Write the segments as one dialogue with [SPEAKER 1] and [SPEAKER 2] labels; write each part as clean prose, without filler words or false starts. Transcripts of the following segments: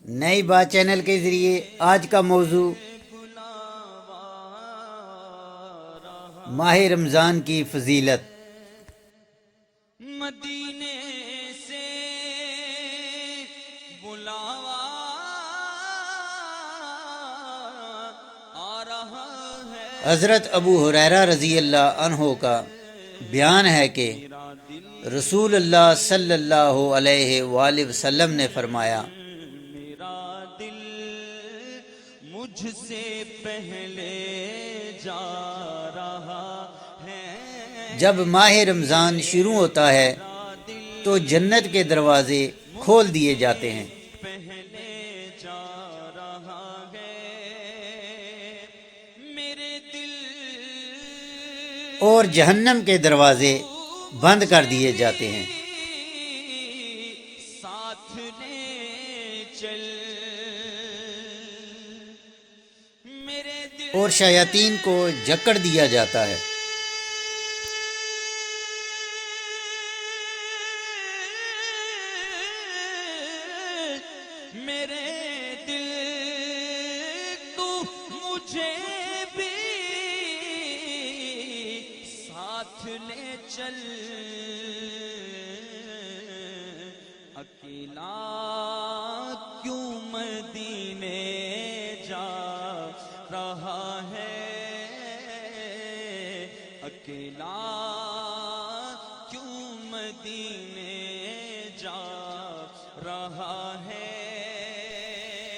[SPEAKER 1] نئی بات چینل کے ذریعے آج کا موضوع ماہ رمضان کی فضیلت۔
[SPEAKER 2] مدینے سے بلاوا آ رہا ہے،
[SPEAKER 1] حضرت ابو ہریرہ رضی اللہ عنہ کا بیان ہے کہ رسول اللہ صلی اللہ علیہ وآلہ وسلم نے فرمایا،
[SPEAKER 2] میرا دل مجھ سے پہلے جا رہا ہے،
[SPEAKER 1] جب ماہ رمضان شروع ہوتا ہے تو جنت کے دروازے کھول دیے جاتے ہیں
[SPEAKER 2] پہلے جا رہا ہے میرے دل
[SPEAKER 1] اور جہنم کے دروازے بند کر دیے جاتے ہیں۔
[SPEAKER 2] ساتھ لے چل میرے دل
[SPEAKER 1] اور شیاطین کو جکڑ دیا جاتا ہے۔
[SPEAKER 2] میرے دل تو مجھے بھی ساتھ لے چل، اکیلا کیوں مدینے جا رہا ہے، اکیلا کیوں مدینے جا رہا ہے۔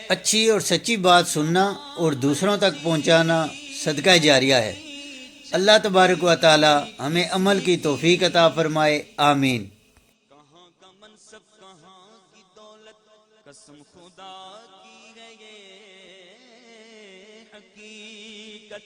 [SPEAKER 1] اچھی اور سچی بات سننا اور دوسروں تک پہنچانا صدقہ جاریہ ہے۔ اللہ تبارک و تعالی ہمیں عمل کی توفیق عطا فرمائے، آمین۔
[SPEAKER 2] کہاں کا منصب کہاں کی دولت، قسم خدا کی ہے یہ حقیقت۔